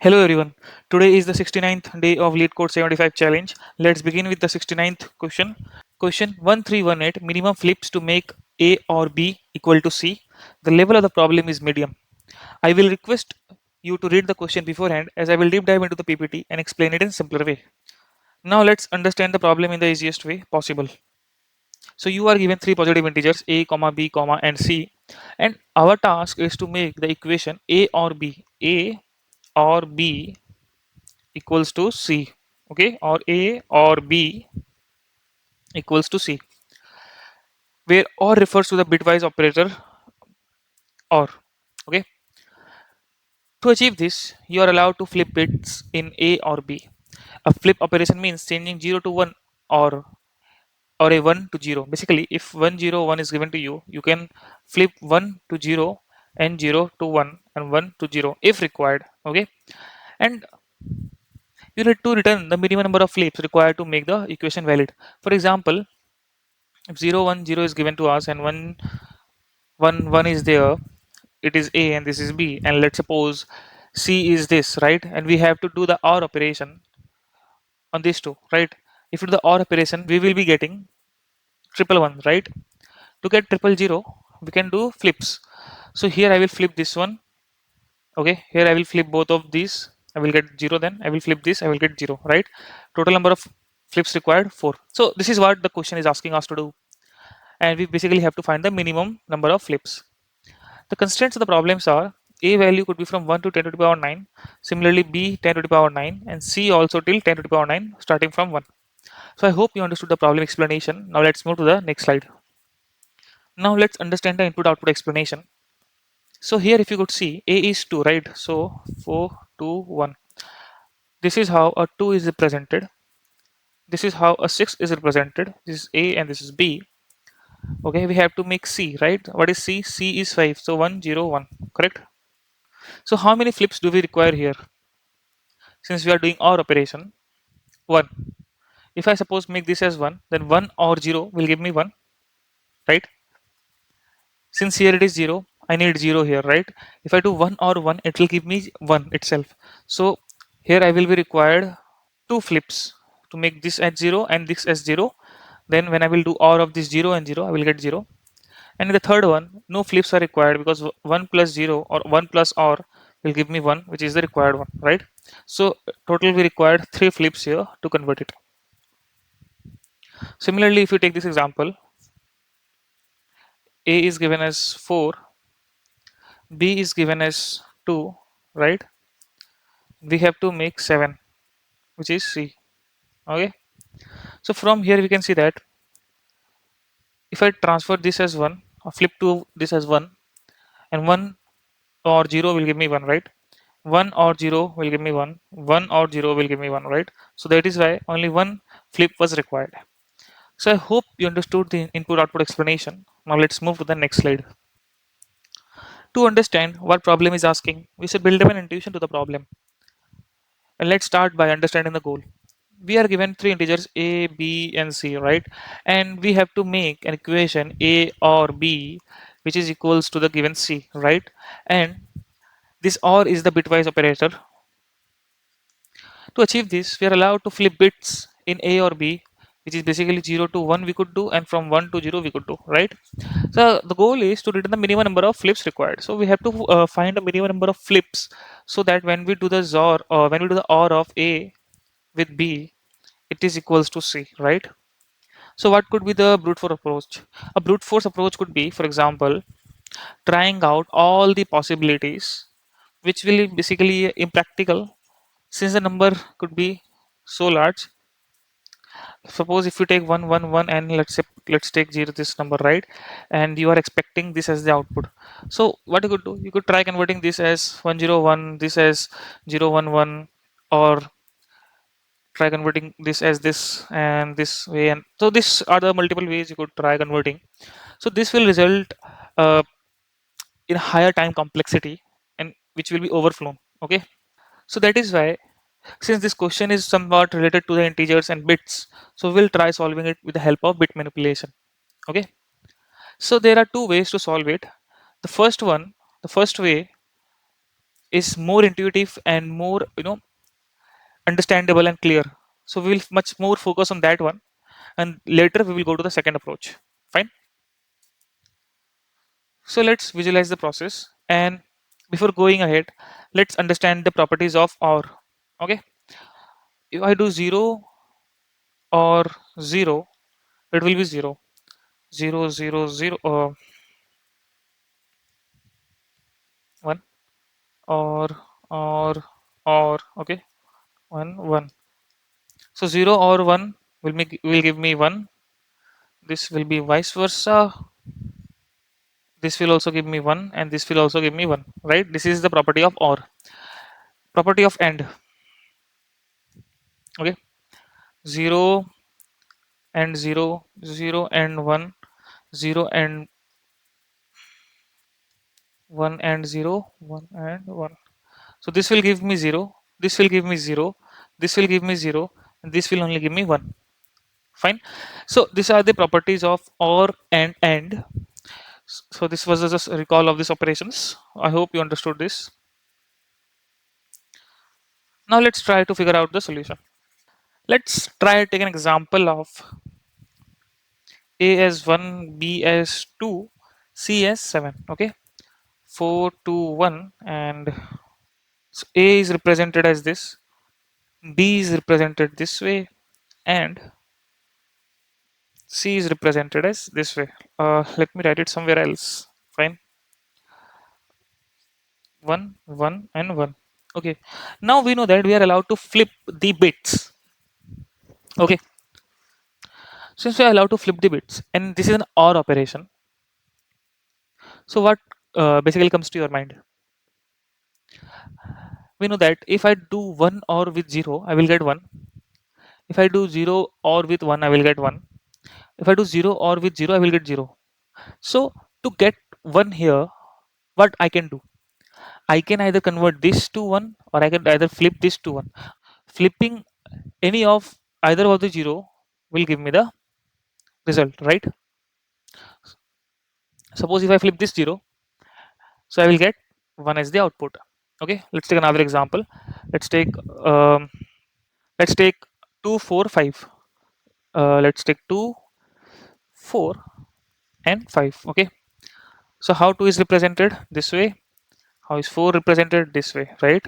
Hello everyone. Today is the 69th day of Leetcode 75 challenge. Let's begin with the 69th question. Question 1318, minimum flips to make A or B equal to C. The level of the problem is medium. I will request you to read the question beforehand as I will deep dive into the PPT and explain it in simpler way. Now let's understand the problem in the easiest way possible. So you are given three positive integers A, comma B, comma and C, and our task is to make the equation A or B equals to C, okay, or A or B equals to C, where OR refers to the bitwise operator OR, okay. To achieve this, you are allowed to flip bits in A or B. A flip operation means changing 0 to 1 or or a 1 to 0. Basically, if 101 is given to you, you can flip 1 to 0 and 0 to 1 and 1 to 0 if required, okay. And you need to return the minimum number of flips required to make the equation valid. For example, if 010 is given to us and 1 is there, it is A and this is B, and let's suppose C is this, right, and we have to do the OR operation on these two, right. If you do the OR operation, we will be getting triple one, right. To get triple zero, we can do flips. So here I will flip this one, okay, here I will flip both of these, I will get 0, then I will flip this, I will get 0, right. Total number of flips required 4. So this is what the question is asking us to do, and we basically have to find the minimum number of flips. The constraints of the problems are A value could be from 1 to 10 to the power 9, similarly B 10 to the power 9, and C also till 10 to the power 9 starting from 1. So I hope you understood the problem explanation. Now let's move to the next slide. Now let's understand the input output explanation. So here if you could see A is 2, right? So 4, 2, 1. This is how a 2 is represented. This is how a 6 is represented. This is A and this is B. Okay, we have to make C, right? What is C? C is 5. So 1, 0, 1. Correct? So how many flips do we require here? Since we are doing OR operation, 1. If I suppose make this as 1, then 1 or 0 will give me 1, right? Since here it is 0, I need 0 here, right? If I do 1 or 1, it will give me 1 itself. So here I will be required 2 flips to make this as 0 and this as 0. Then when I will do OR of this 0 and 0, I will get 0. And in the third one, no flips are required because 1 plus 0 or 1 plus OR will give me 1, which is the required one, right? So total we required 3 flips here to convert it. Similarly, if you take this example, A is given as 4, B is given as 2, right? We have to make 7, which is C. Okay. So from here we can see that if I transfer this as 1 or flip to this as 1, and 1 or 0 will give me 1, right? 1 or 0 will give me 1, 1 or 0 will give me 1, right? So that is why only one flip was required. So I hope you understood the input output explanation. Now let's move to the next slide. To understand what problem is asking, we should build up an intuition to the problem. And let's start by understanding the goal. We are given three integers A, B, and C, right? And we have to make an equation A or B which is equals to the given C, right? And this OR is the bitwise operator. To achieve this, we are allowed to flip bits in A or B, which is basically 0 to 1 we could do, and from 1 to 0 we could do, right? So the goal is to return the minimum number of flips required. So we have to find a minimum number of flips so that when we do the XOR or when we do the OR of A with B, it is equals to C, right? So what could be the brute force approach? A brute force approach could be, for example, trying out all the possibilities, which will be basically impractical since the number could be so large. Suppose if you take 111 and let's take 0 this number, right, and you are expecting this as the output. So what you could do, you could try converting this as 101, this as 011, or try converting this as this and this way, and so these are the multiple ways you could try converting. So this will result uh, in higher time complexity and which will be overflown, okay. So that is why, since this question is somewhat related to the integers and bits, so we'll try solving it with the help of bit manipulation, okay. So there are two ways to solve it. The first way is more intuitive and more understandable and clear. So we will much more focus on that one, and later we will go to the second approach. Fine. So let's visualize the process, and before going ahead, let's understand the properties of OR. Okay, if I do 0 or 0, it will be 0 0 0 0 1 or or okay, 1 1. So 0 or 1 will give me 1. This will be vice versa. This will also give me 1, and this will also give me 1, right? This is the property of OR. Property of AND. Okay, 0 and 0, 0 and 1, 0 and 1 and 0, 1 and 1. So this will give me 0, this will give me 0, this will give me 0, and this will only give me 1. Fine. So these are the properties of OR and AND. So this was just a recall of these operations. I hope you understood this. Now let's try to figure out the solution. Let's try to take an example of A as 1, B as 2, C as 7. Okay, 4, 2, 1, and so A is represented as this, B is represented this way, and C is represented as this way. Let me write it somewhere else. Fine. 1, 1, and 1. Okay. Now we know that we are allowed to flip the bits. Okay. Since we are allowed to flip the bits, and this is an OR operation, so what basically comes to your mind? We know that if I do 1 OR with 0, I will get 1. If I do 0 OR with 1, I will get 1. If I do 0 OR with 0, I will get 0. So to get 1 here, what I can do? I can either convert this to 1, or I can either flip this to 1. Flipping any of either of the 0 will give me the result, right? Suppose if I flip this 0, so I will get 1 as the output. Okay, let's take another example. Let's take um, let's take 2 4 5. Let's take 2 4 and 5. Okay, so how 2 is represented this way, how is 4 represented this way, right?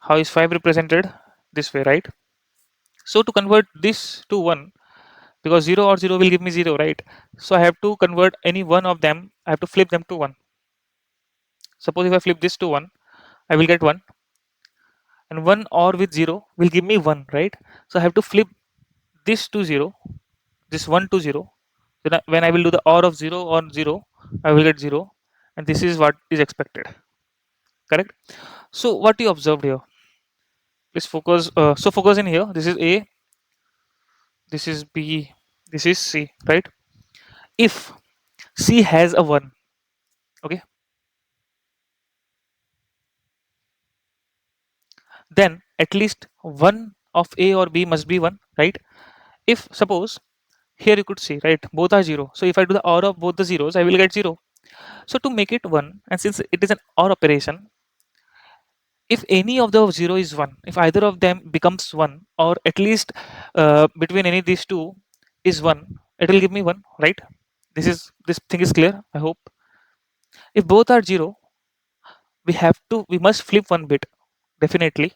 How is 5 represented this way, right? So to convert this to 1, because 0 or 0 will give me 0, right? So I have to convert any one of them, I have to flip them to 1. Suppose if I flip this to 1, I will get 1, and 1 OR with 0 will give me 1, right? So I have to flip this to 0, this 1 to 0. Then when I will do the OR of 0 or 0, I will get 0, and this is what is expected, correct? So what you observed here, please focus. So focus in here. This is A, this is B, this is C, right? If C has a 1, okay, then at least one of A or B must be 1, right? If suppose here you could see, right, both are 0. So if I do the OR of both the zeros, I will get 0. So to make it 1, and since it is an OR operation, if any of the 0 is 1, if either of them becomes 1, or at least between any of these two is 1, it will give me 1, right? This thing is clear, I hope. If both are 0, we must flip one bit, definitely.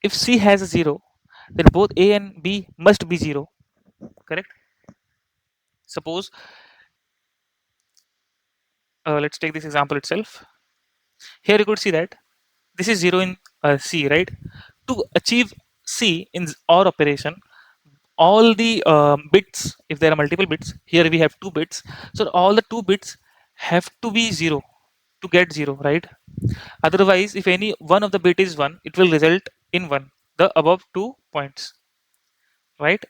If C has a 0, then both A and B must be 0, correct? Suppose let's take this example itself. Here you could see that this is 0 in C, right? To achieve C in OR operation, all the bits, if there are multiple bits, here we have 2 bits, so all the 2 bits have to be 0 to get 0, right? Otherwise, if any one of the bit is 1, it will result in 1, the above 2 points, right?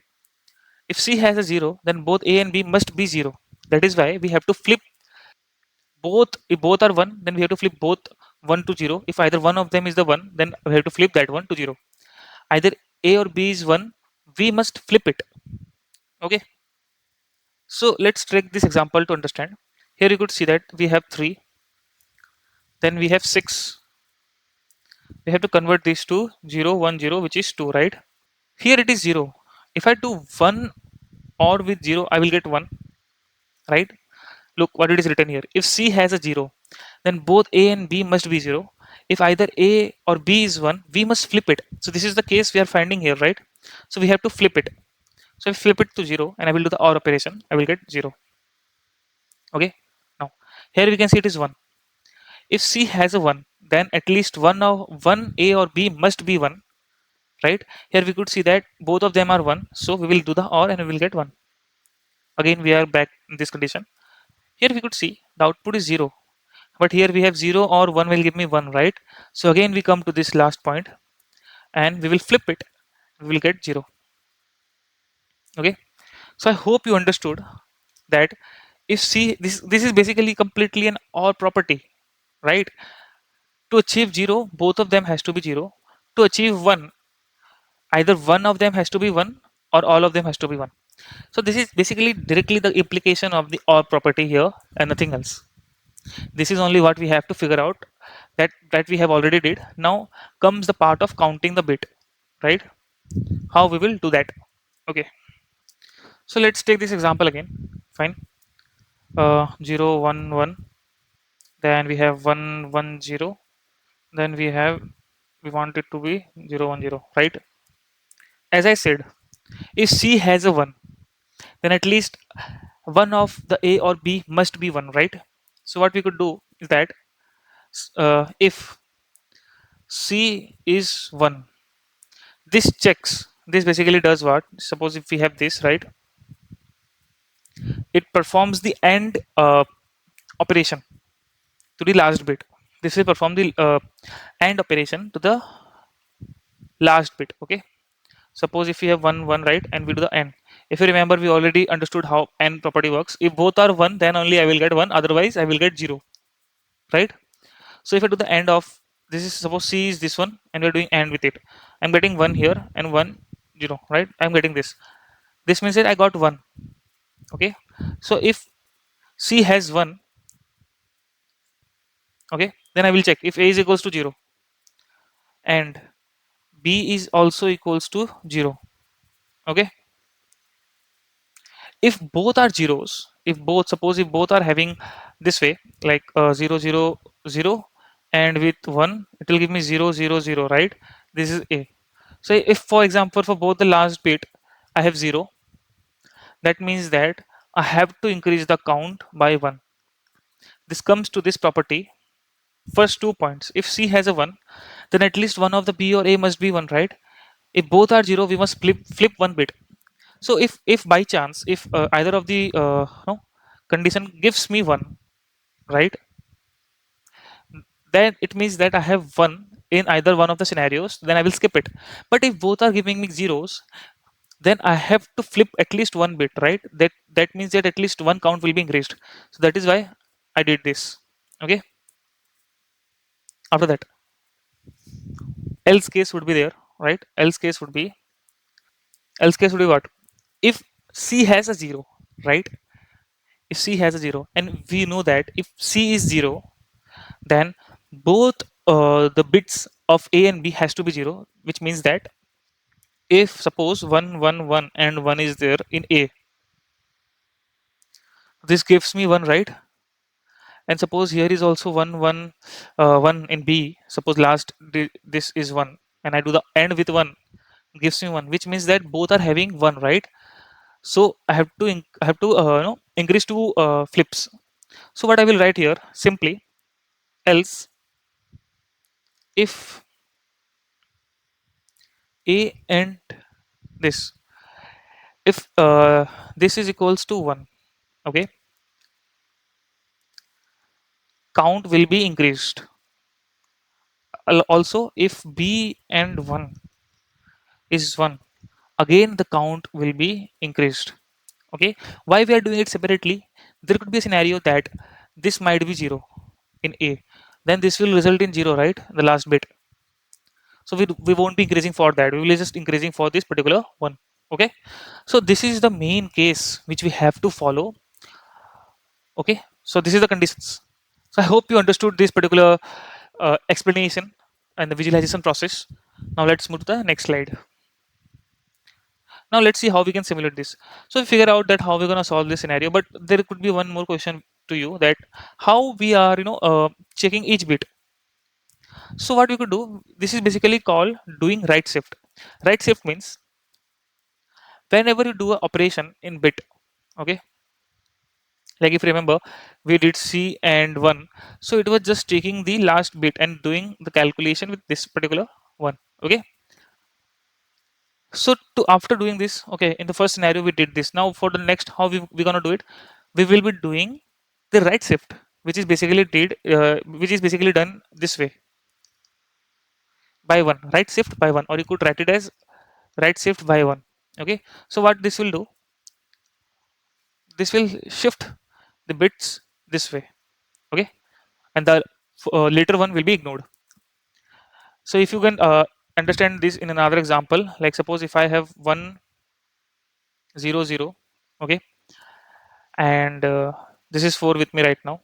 If C has a 0, then both A and B must be 0. That is why we have to flip both. If both are 1, then we have to flip both 1 to 0. If either one of them is the 1, then we have to flip that 1 to 0. Either A or B is 1, we must flip it. Okay. So let's take this example to understand. Here you could see that we have 3, Then we have 6. We have to convert this to 0, 1, 0, which is 2, right? Here it is 0. If I do 1 or with 0, I will get 1, right? Look what it is written here. If C has a 0, then both A and B must be 0. If either A or B is 1, we must flip it. So this is the case we are finding here, right? So we have to flip it. So if I flip it to 0 and I will do the OR operation, I will get 0. Okay. Now here we can see it is 1. If C has a 1, then at least one A or B must be 1, right? Here we could see that both of them are 1. So we will do the OR and we will get 1. Again, we are back in this condition. Here we could see the output is 0. But here we have 0 or 1 will give me 1, right? So again, we come to this last point and we will flip it. We will get 0. Okay. So I hope you understood that if C, this is basically completely an OR property, right? To achieve 0, both of them has to be 0. To achieve 1, either one of them has to be 1 or all of them has to be 1. So this is basically directly the implication of the OR property here and nothing else. This is only what we have to figure out, that we have already did. Now comes the part of counting the bit, right? How we will do that. Okay. So let's take this example again. Fine. 0, 1, 1. Then we have 1, 1, 0. Then we want it to be 0, 1, 0, right? As I said, if C has a 1, then at least one of the A or B must be 1, right? So what we could do is that if C is 1, this checks. This basically does what? Suppose if we have this, right? It performs the AND operation to the last bit. This will perform the AND operation to the last bit. Okay. Suppose if we have 1, 1, right, and we do the AND. If you remember, we already understood how AND property works. If both are 1, then only I will get 1. Otherwise, I will get 0, right? So if I do the AND of this, is suppose C is this one, and we're doing AND with it. I'm getting 1 here and 1, 0, right? I'm getting this. This means that I got 1. Okay. So if C has 1, okay, then I will check if A is equals to 0 and B is also equals to 0. Okay. If both are zeros, if both, suppose if both are having this way, like 0, 0, 0, and with 1, it will give me 0, 0, 0, right? This is A. So if, for example, for both the last bit, I have 0, that means that I have to increase the count by 1. This comes to this property. First 2 points. If C has a 1, then at least one of the B or A must be 1, right? If both are 0, we must flip one bit. So if by chance, if either of the no, condition gives me 1, right, then it means that I have 1 in either one of the scenarios, then I will skip it. But if both are giving me zeros, then I have to flip at least one bit, right? That means that at least one count will be increased. So that is why I did this. Okay. After that, else case would be there, right? Else case would be what? If C has a 0, right? If C has a 0, and we know that if C is 0, then both the bits of A and B has to be 0, which means that if suppose 1, 1, 1 and 1 is there in A, this gives me 1, right? And suppose here is also 1, 1, 1 in B. Suppose this is 1, and I do the AND with 1, gives me 1, which means that both are having 1, right? So I have to increase two flips. So what I will write here simply, else if A and this, if this is equals to 1, okay, count will be increased. Also if B and 1 is 1, again the count will be increased. Okay. Why we are doing it separately? There could be a scenario that this might be 0 in A, then this will result in 0, right, the last bit. So we won't be increasing for that, we will just increasing for this particular one. Okay. So this is the main case which we have to follow. Okay. So this is the conditions. So I hope you understood this particular explanation and the visualization process. Now let's move to the next slide. Now let's see how we can simulate this. So we figure out that how we're gonna solve this scenario, but there could be one more question to you, that how we are checking each bit. So what we could do, this is basically called doing right shift. Right shift means whenever you do an operation in bit, okay, like if you remember, we did c and 1, so it was just taking the last bit and doing the calculation with this particular one, okay. So to after doing this, okay, in the first scenario we did this. Now for the next, how we gonna do it, we will be doing the right shift, which is basically done this way, by one, right shift by one, or you could write it as right shift by one, okay. So what this will do, this will shift the bits this way, okay, and the later one will be ignored. So if you can understand this in another example, like suppose if I have 1 0 0, okay, and this is 4 with me right now,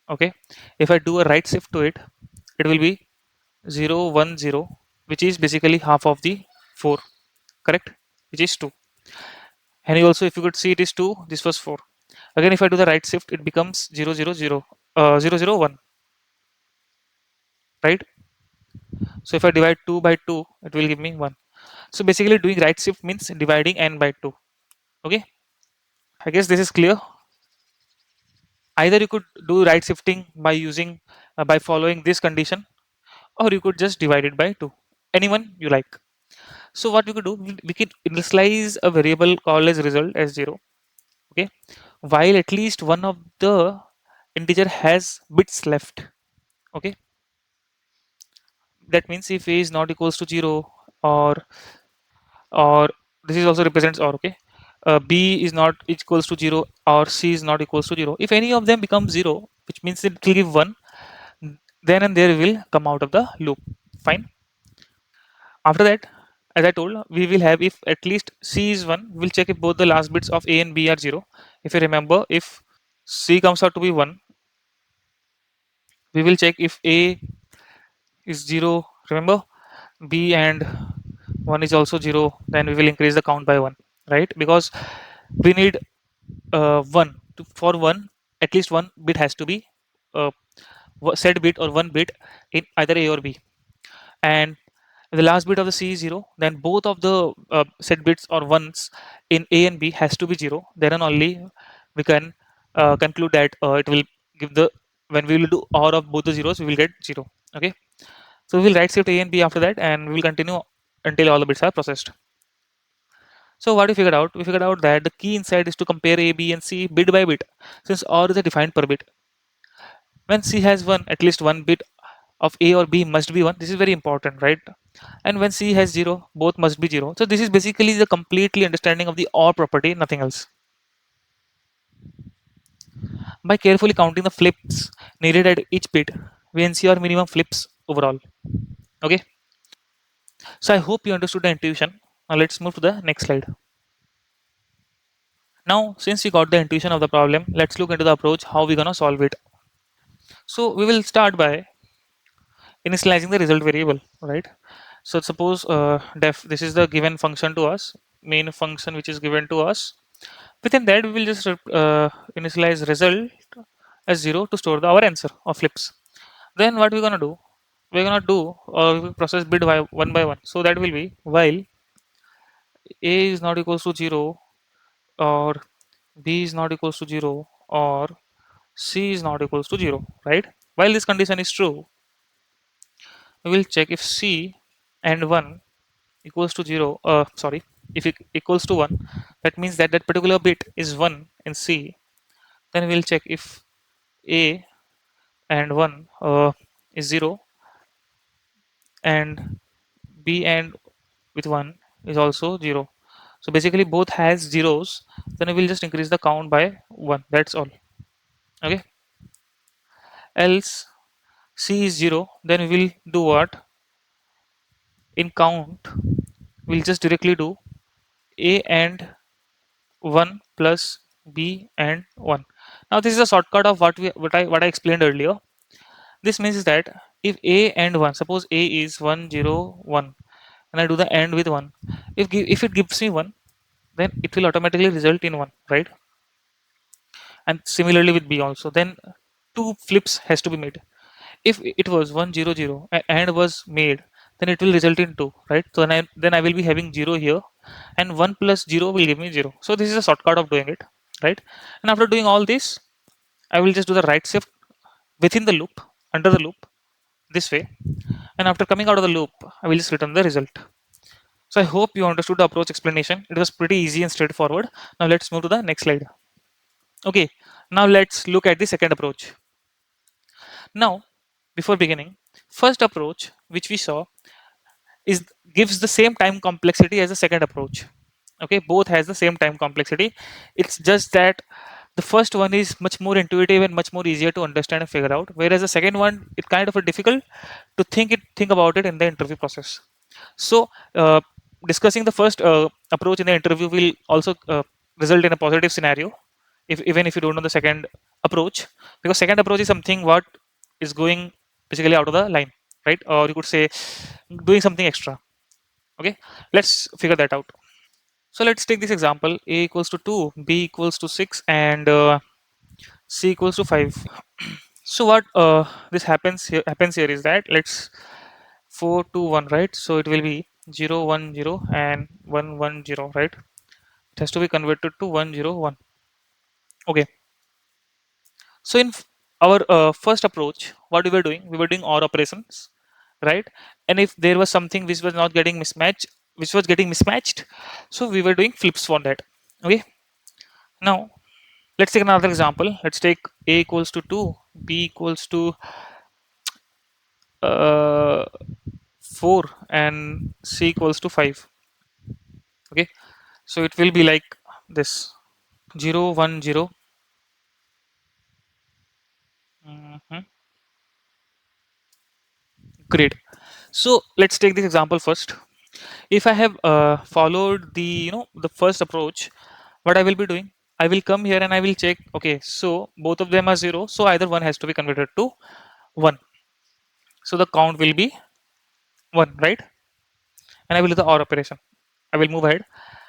okay. If I do a right shift to it, it will be 0 1 0, which is basically half of the 4, correct, which is 2. And you also, if you could see, it is 2, this was 4. Again, if I do the right shift, it becomes 0 0 0 right. So if I divide 2 by 2, it will give me 1. So basically doing right shift means dividing n by 2, okay. I guess this is clear. Either you could do right shifting by using by following this condition, or you could just divide it by 2, anyone you like. So what we could do, we could initialize a variable called as result as 0, okay, while at least one of the integer has bits left, okay. That means if a is not equals to 0, or or this is also represents or, okay, b is not equals to 0, or c is not equals to 0, if any of them becomes 0, which means it will give 1, then and there will come out of the loop, fine. After that, as I told, we will have, if at least c is 1, we'll check if both the last bits of a and b are 0. If you remember, if c comes out to be 1, we will check if a is 0, remember, b and 1 is also 0, then we will increase the count by 1, right, because we need 1 for 1, at least one bit has to be uh, set bit or one bit in either a or b, and the last bit of the c is 0, then both of the set bits or ones in a and b has to be 0, then and only we can conclude that it will give the, when we will do or of both the zeros, we will get 0, okay. So we will right shift a and b after that, and we will continue until all the bits are processed. So what we figured out? We figured out that the key inside is to compare A, B, and C bit by bit, since OR is a defined per bit. When C has one, at least one bit of A or B must be 1. This is very important, right? And when C has 0, both must be 0. So this is basically the completely understanding of the OR property, nothing else. By carefully counting the flips needed at each bit, we ensure minimum flips overall. Okay. So I hope you understood the intuition. Now let's move to the next slide. Now, since we got the intuition of the problem, let's look into the approach how we're gonna solve it. So we will start by initializing the result variable, right? So suppose def, this is the given function to us, main function which is given to us. Within that, we will just initialize result as 0 to store our answer of flips. Then what we're gonna do? We're gonna do or process bit by one by one. So that will be while a is not equals to 0, or b is not equals to 0, or c is not equals to 0, right? While this condition is true, we will check if c and 1 equals to 0, sorry, if it equals to 1, that means that that particular bit is 1 in c. Then we'll check if a and 1 is 0, and b and with 1 is also 0. So basically both has zeros, then we will just increase the count by 1, that's all, okay. Else c is 0, then we will do what? In count, we'll just directly do a and 1 plus b and 1. Now this is a shortcut of what I explained earlier. This means that if a and 1, suppose a is 1 0 1, and I do the AND with 1, if it gives me 1, then it will automatically result in 1, right? And similarly with b also, then two flips has to be made. If it was 1 0 0 and was made, then it will result in 2, right? So then I will be having 0 here, and 1 plus 0 will give me 0. So this is a shortcut of doing it, right? And after doing all this, I will just do the right shift within the loop, under the loop, this way, and after coming out of the loop, I will just return the result. So I hope you understood the approach explanation. It was pretty easy and straightforward. Now let's move to the next slide. Okay, now let's look at the second approach. Now, before beginning, first approach which we saw is gives the same time complexity as the second approach. Okay, both has the same time complexity. It's just that the first one is much more intuitive and much more easier to understand and figure out, whereas the second one it kind of a difficult to think about it in the interview process. So discussing the first approach in the interview will also result in a positive scenario, if even if you don't know the second approach, because second approach is something what is going basically out of the line, right? Or you could say doing something extra. Okay, let's figure that out. So let's take this example: a equals to 2, b equals to 6, and c equals to 5. So what this happens here is that let's 4 2 1, right? So it will be 0 1 0 and 1 1 0, right? It has to be converted to 1 0 1. Okay, so in our first approach, what we were doing OR operations, right? And if there was something which was not getting mismatched, which was getting mismatched, so we were doing flips for that. Okay, now let's take another example. Let's take a equals to 2, b equals to uh, 4, and c equals to 5. Okay, so it will be like this: 0 1 0. Mhm. Great. So let's take this example first. If I have followed the the first approach, what I will be doing, I will come here and I will check. Okay, so both of them are 0, so either one has to be converted to 1. So the count will be 1, right? And I will do the OR operation. I will move ahead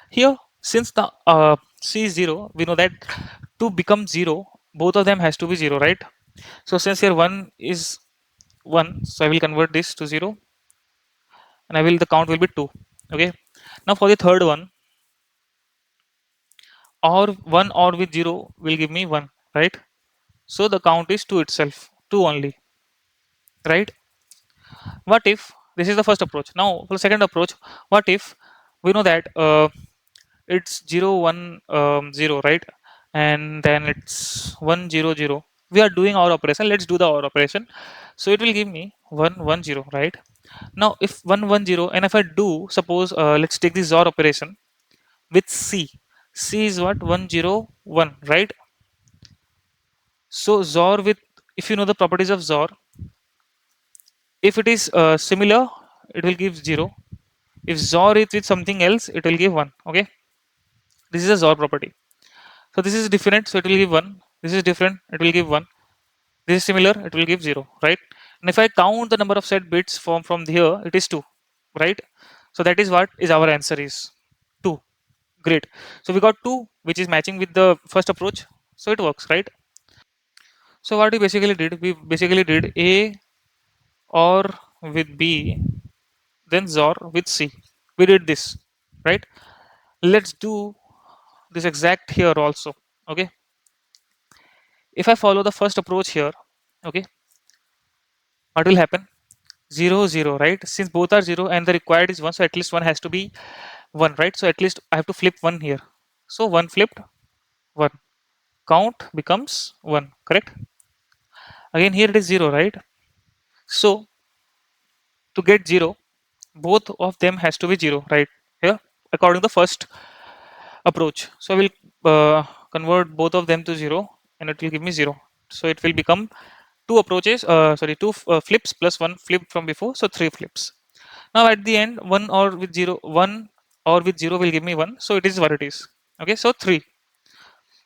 here. Since the c is 0, we know that to become 0, both of them has to be 0, right? So since here 1 is 1, so I will convert this to 0, and I will the count will be 2. Okay, now for the third one, or 1 or with 0 will give me 1, right? So the count is 2 itself, 2 only, right? What if this is the first approach? Now for the second approach, what if we know that it's 0 1 0, right? And then it's 1 0 0. We are doing our operation. Let's do the our operation. So it will give me 1 1 0, right? Now if 1 1 0, and if I do suppose let's take this OR operation with c. C is what? 1 0 1, right? So XOR with, if you know the properties of XOR, if it is similar, it will give 0. If XOR is with something else, it will give 1. Okay, this is a XOR property. So this is different, so it will give 1. This is different, it will give 1. This is similar, it will give 0, right? And if I count the number of set bits from here, it is 2, right? So that is what is our answer is 2. Great. So we got 2, which is matching with the first approach. So it works, right? So what we basically did, we basically did A or with B, then XOR with C. We did this, right? Let's do this exact here also. Okay, if I follow the first approach here, okay, what will happen? 0 0, right? Since both are 0 and the required is 1, so at least one has to be 1, right? So at least I have to flip 1 here. So 1 flipped 1, count becomes 1, correct? Again here it is 0, right? So to get 0, both of them has to be 0, right? Here according to the first approach. So I will convert both of them to 0, and it will give me 0. So it will become two approaches, two flips plus one flip from before, so three flips. Now at the end, 1 or with 0 will give me 1. So it is what it is. Okay, so 3.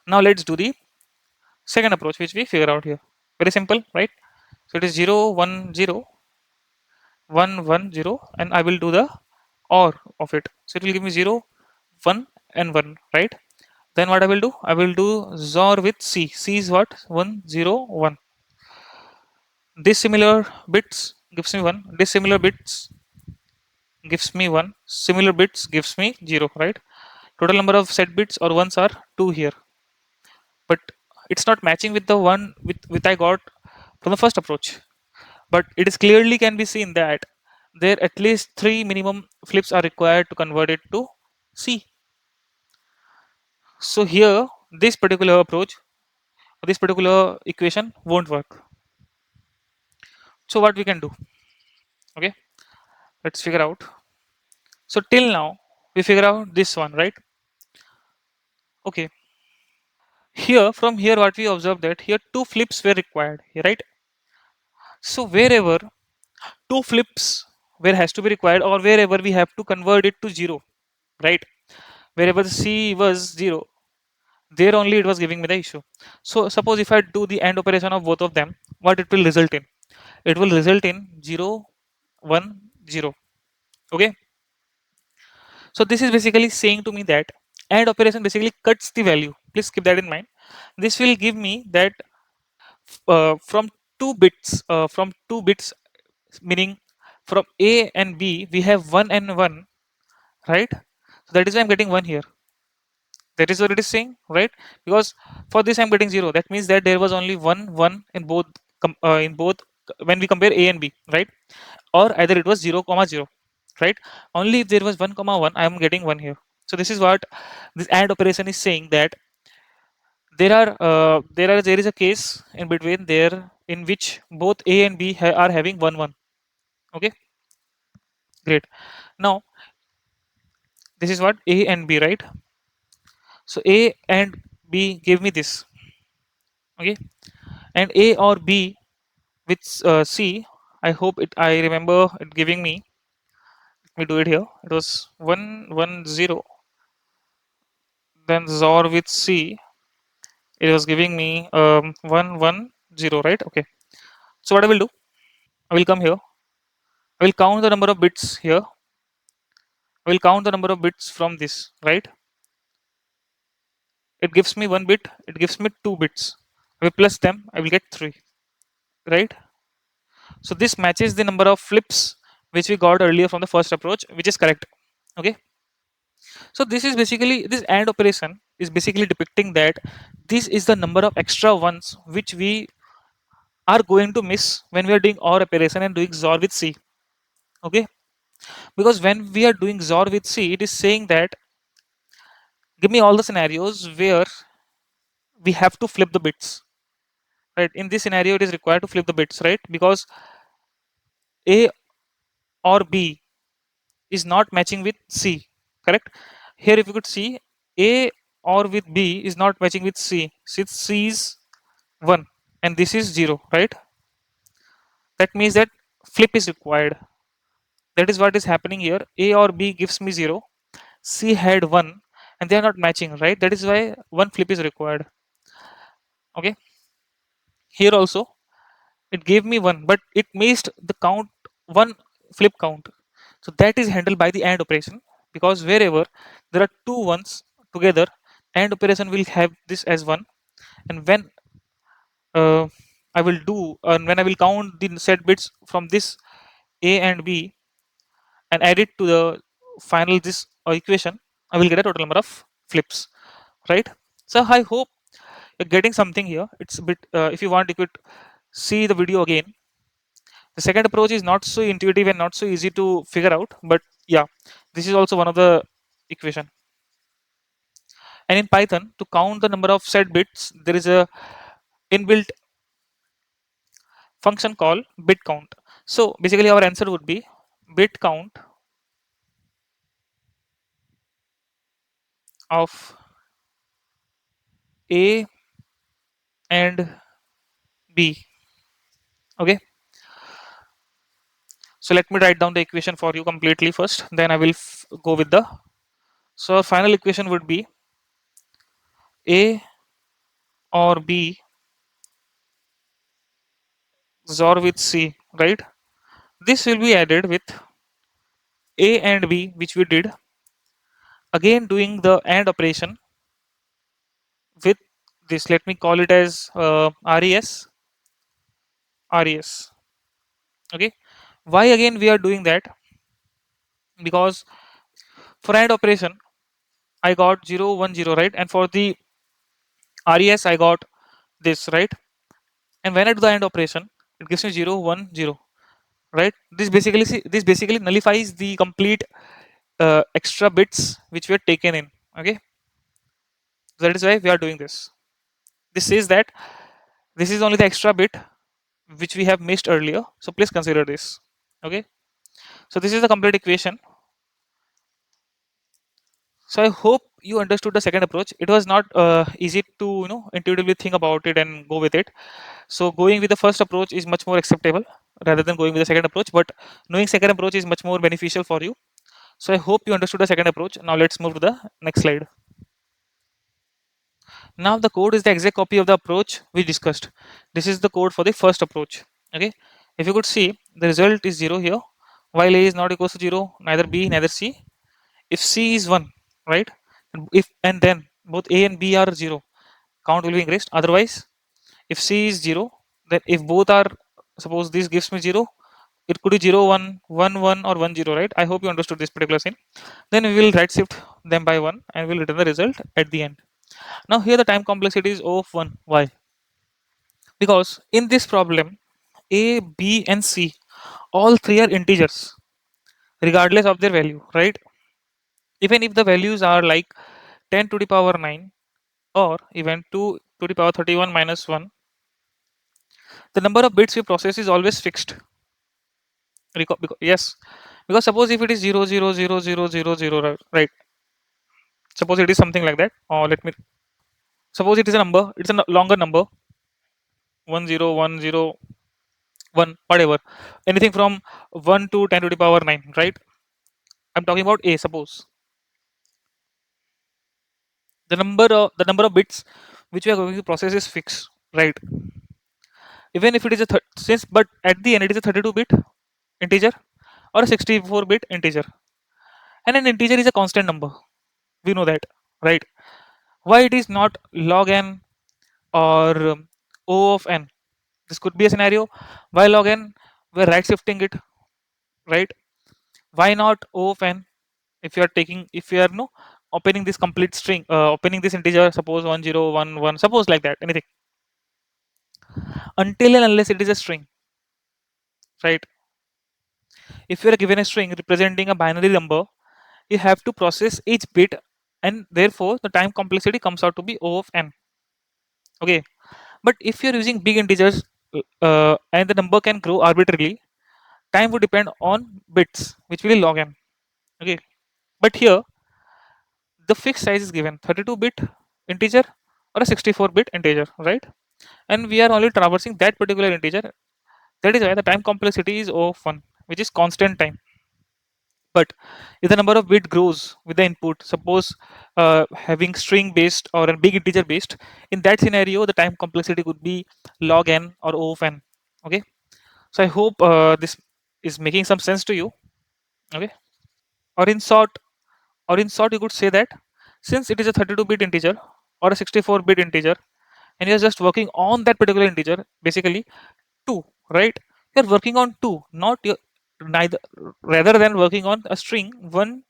Now let's do the second approach which we figure out here. Very simple, right? So it is 0 1 0 1 1 0, and I will do the OR of it. So it will give me 0 1 and 1, right? Then what I will do? I will do XOR with C. C is what? 1 0 1. Dissimilar bits gives me 1. Dissimilar bits gives me 1. Similar bits gives me 0, right? Total number of set bits or ones are 2 here. But it's not matching with the one with I got from the first approach. But it is clearly can be seen that there at least 3 minimum flips are required to convert it to C. So here this particular approach, this particular equation won't work. So what we can do? Okay, let's figure out. So till now we figure out this one, right? Okay, here from here what we observed that here two flips were required, right? So wherever two flips where has to be required, or wherever we have to convert it to 0, right? Wherever the C was 0, there only it was giving me the issue. So suppose if I do the AND operation of both of them, what it will result in? It will result in 0 1 0. Okay, so this is basically saying to me that AND operation basically cuts the value. Please keep that in mind. This will give me that from two bits, meaning from A and B we have 1 and 1, right? So that is why I'm getting 1 here. That is what it is saying, right? Because for this I'm getting 0. That means that there was only 1 1 in both in both when we compare A and B, right? Or either it was 0 comma 0, right? Only if there was 1 comma 1 I am getting 1 here. So this is what this AND operation is saying, that there is a case in between there in which both A and B are having 1 1. Okay, great. Now this is what A and B, right? So A and B give me this. Okay, and A or B with C, I hope it, I remember it giving me, let me do it here. It was 1 1 0. Then XOR with C, it was giving me 1 1 0, right? Okay, so what I will do, I will come here, I will count the number of bits here, I will count the number of bits from this, right? It gives me 1 bit, it gives me 2 bits. I will plus them, I will get 3, right? So this matches the number of flips which we got earlier from the first approach, which is correct. Okay, so this is basically, this AND operation is basically depicting that this is the number of extra ones which we are going to miss when we are doing OR operation and doing XOR with C. Okay, because when we are doing XOR with C, it is saying that give me all the scenarios where we have to flip the bits, right? In this scenario it is required to flip the bits, right? Because A or B is not matching with C, correct? Here if you could see, A or with B is not matching with C, since C is 1 and this is 0, right? That means that flip is required. That is what is happening here. A or B gives me 0, C had 1, and they are not matching, right? That is why one flip is required. Okay, here also it gave me 1, but it missed the count, one flip count. So that is handled by the AND operation, because wherever there are two ones together, AND operation will have this as 1. And when uh, I will do, when I will count the set bits from this A and B and add it to the final this equation, I will get a total number of flips, right? So I hope you're getting something here. It's a bit, if you want, you could see the video again. The second approach is not so intuitive and not so easy to figure out, but yeah, this is also one of the equation. And in Python, to count the number of set bits, there is a inbuilt function called bit count. So basically our answer would be bit count of A and B. Okay, so let me write down the equation for you completely first, then I will go with the, so our final equation would be A or B XOR with C, right? This will be added with A and B, which we did. Again, doing the AND operation with this. Let me call it as RES. RES. Okay. Why again we are doing that? Because for AND operation, I got 0, 1, 0, right? And for the RES, I got this, right? And when I do the AND operation, it gives me 0, 1, 0, right? This basically nullifies the complete extra bits which were taken in. Okay, that is why we are doing this. This says that this is only the extra bit which we have missed earlier. So please consider this. Okay, so this is the complete equation. So I hope you understood the second approach. It was not easy to intuitively think about it and go with it. So going with the first approach is much more acceptable rather than going with the second approach. But knowing second approach is much more beneficial for you. So I hope you understood the second approach. Now let's move to the next slide. Now the code is the exact copy of the approach we discussed. This is the code for the first approach. Okay. If you could see, the result is 0 here. While A is not equals to 0, neither B, neither C. If C is 1, right? And then both A and B are 0, count will be increased. Otherwise, if C is 0, then if both are, suppose this gives me 0, it could be 0, 1, 1, 1, or 1, 0, right? I hope you understood this particular scene. Then we will right shift them by 1 and we'll return the result at the end. Now here the time complexity is O of 1. Why? Because in this problem, A, B, and C, all three are integers, regardless of their value, right? Even if the values are like 10 to the power 9 or even 2 to the power 31 minus 1, the number of bits we process is always fixed. Yes, because suppose if it is 0, 0, 0, 0, 0, 0, right? Suppose it is something like that, or let me suppose it is a number, it's a longer number, 1, 0, 1, 0, 1, whatever, anything from 1 to 10 to the power 9, right? I'm talking about A. Suppose the number of bits which we are going to process is fixed, right? Even if it is a since, but at the end it is a 32-bit integer or a 64-bit integer, and an integer is a constant number. We know that, right? Why it is not log n or O of n? This could be a scenario. Why log n? We're right shifting it, right? Why not O of n? If you are no opening this complete string, opening this integer, suppose 1011, suppose like that, anything, until and unless it is a string, right? If you are given a string representing a binary number, you have to process each bit, and therefore the time complexity comes out to be O of n. Okay, but if you're using big integers and the number can grow arbitrarily, time would depend on bits, which will be log n. Okay, but here the fixed size is given 32-bit integer or a 64-bit integer, right? And we are only traversing that particular integer. That is why the time complexity is O of 1, which is constant time. But if the number of bit grows with the input, suppose having string based or a big integer based, in that scenario the time complexity could be log n or O of n. Okay, so I hope this is making some sense to you. Okay, or in short, you could say that since it is a 32-bit integer or a 64-bit integer, and you're just working on that particular integer, basically 2, right? You're working on 2, not your neither, rather than working on a string 1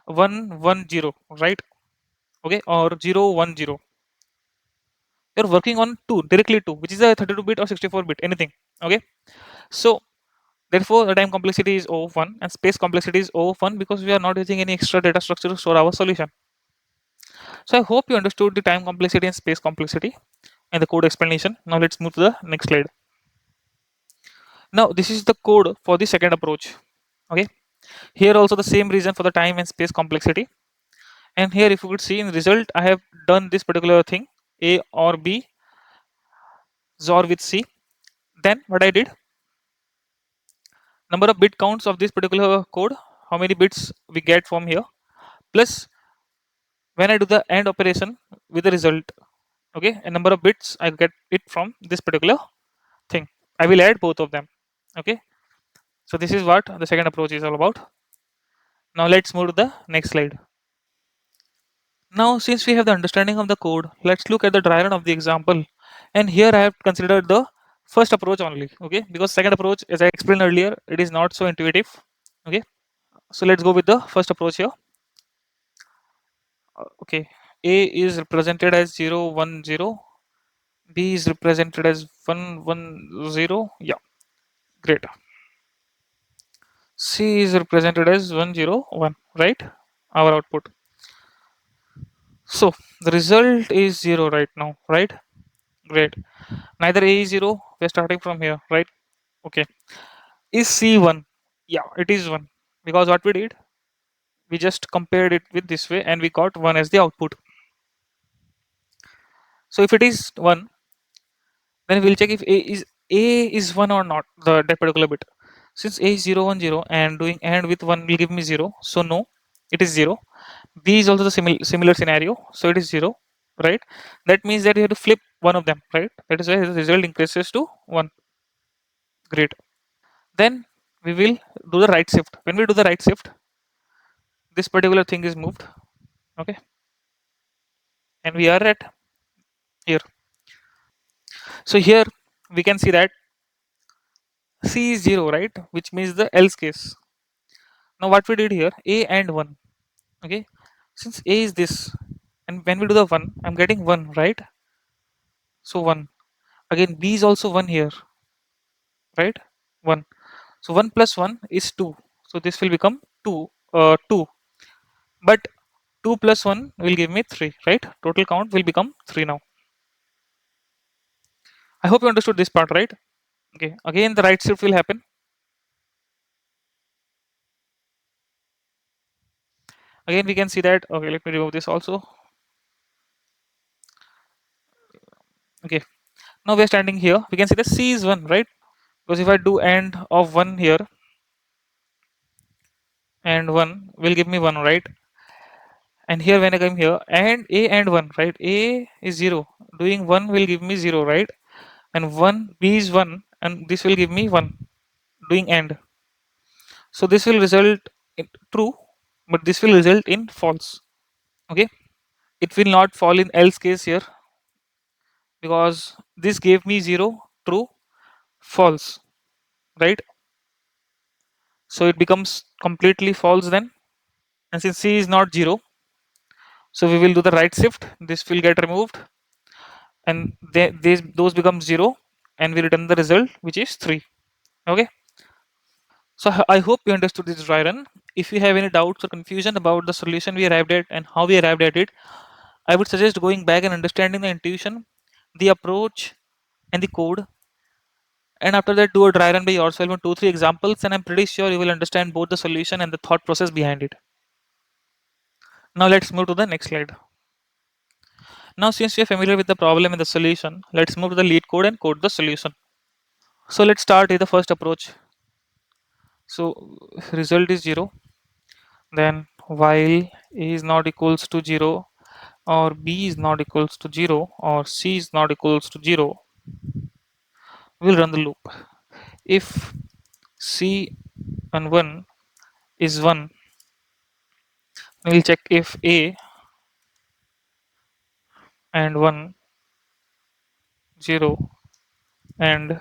1 1 0, right? Okay, or 0 1 0. You're working on 2, directly 2, which is a 32-bit or 64-bit, anything. Okay, so therefore the time complexity is O of 1 and space complexity is O of 1, because we are not using any extra data structure to store our solution. So I hope you understood the time complexity and space complexity and the code explanation. Now let's move to the next slide. Now this is the code for the second approach. Okay, here also the same reason for the time and space complexity. And here if you could see in the result, I have done this particular thing, A or B, XOR with C. Then what I did, number of bit counts of this particular code, how many bits we get from here, plus when I do the AND operation with the result, okay, a number of bits I get it from this particular thing. I will add both of them. Okay, so this is what the second approach is all about. Now let's move to the next slide. Now, since we have the understanding of the code, let's look at the dry run of the example. And here I have considered the first approach only, okay? Because second approach, as I explained earlier, it is not so intuitive, okay? So let's go with the first approach here. Okay, A is represented as 0, 1, 0. B is represented as 1, 1, 0. Yeah, great. C is represented as 1, 0, 1, right? Our output. So the result is 0 right now, right? Great. Neither A is 0. We're starting from here, right? Okay. Is C 1? Yeah, it is 1. Because what we did, we just compared it with this way and we got 1 as the output. So if it is 1, then we'll check if A is 1 or not, that particular bit. Since A is 0, 1, 0 and doing AND with 1 will give me 0. So no, it is 0. B is also the similar scenario. So it is 0, right? That means that you have to flip one of them, right? That is why the result increases to 1. Great. Then we will do the right shift. When we do the right shift, this particular thing is moved, okay, and we are at here. So here we can see that C is 0, right, which means the else case. Now what we did here, A and 1, okay, since A is this and when we do the 1, I'm getting 1, right? So 1 again, B is also 1 here, right? 1. So 1 plus 1 is 2, so this will become 2, but 2 plus 1 will give me 3, right? Total count will become 3 now. I hope you understood this part, right? Okay, again the right shift will happen. Again we can see that, okay, let me remove this also. Okay, now we are standing here, we can see the C is 1, right? Because if I do AND of 1 here and 1 will give me 1, right? And here when I come here and A and 1, right? A is 0, doing 1 will give me 0, right? And 1, B is 1 and this will give me 1, doing AND. So this will result in true, but this will result in false. Okay, it will not fall in else case here because this gave me 0, true, false, right? So it becomes completely false then. And since C is not 0, so we will do the right shift, this will get removed and those become 0 and we return the result which is 3. Okay, so I hope you understood this dry run. If you have any doubts or confusion about the solution we arrived at and how we arrived at it, I would suggest going back and understanding the intuition, the approach, and the code. And after that, do a dry run by yourself on 2 3 examples, and I'm pretty sure you will understand both the solution and the thought process behind it. Now let's move to the next slide. Now, since you're familiar with the problem and the solution, let's move to the lead code and code the solution. So let's start with the first approach. So result is 0. Then while A is not equals to 0 or B is not equals to 0 or C is not equals to 0, we'll run the loop. If C and 1 is 1, we'll check if A and 1, 0 and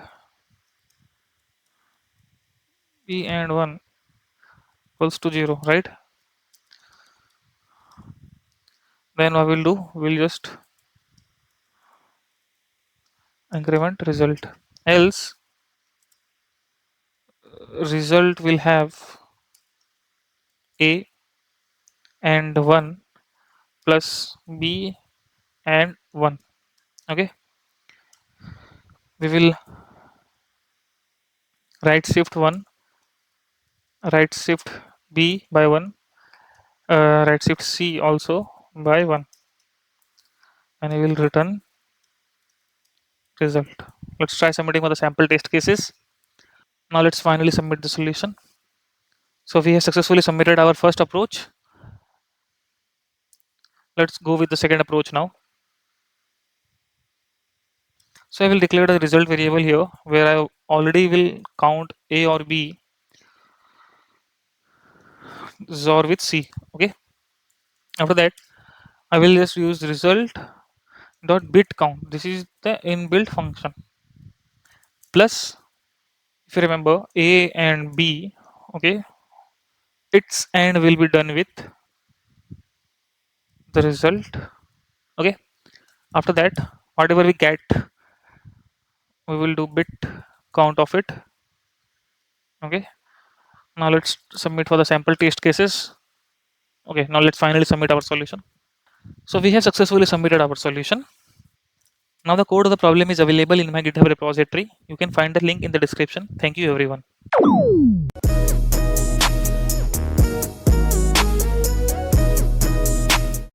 B and 1 equals to 0, right? Then what we'll do, we'll just increment result. Else, result will have A and 1 plus B and 1. Okay, we will right shift 1, right shift B by 1, right shift C also by 1, and we will return result. Let's try submitting for the sample test cases. Now let's finally submit the solution. So we have successfully submitted our first approach. Let's go with the second approach now. So I will declare the result variable here where I already will count A or B XOR with C. Okay. After that, I will just use result dot bit count. This is the inbuilt function. Plus, if you remember, A and B, okay, its and will be done with the result. Okay. After that, whatever we get, we will do bit count of it. Okay. Now let's submit for the sample test cases. Okay. Now let's finally submit our solution. So we have successfully submitted our solution. Now the code of the problem is available in my GitHub repository. You can find the link in the description. Thank you everyone.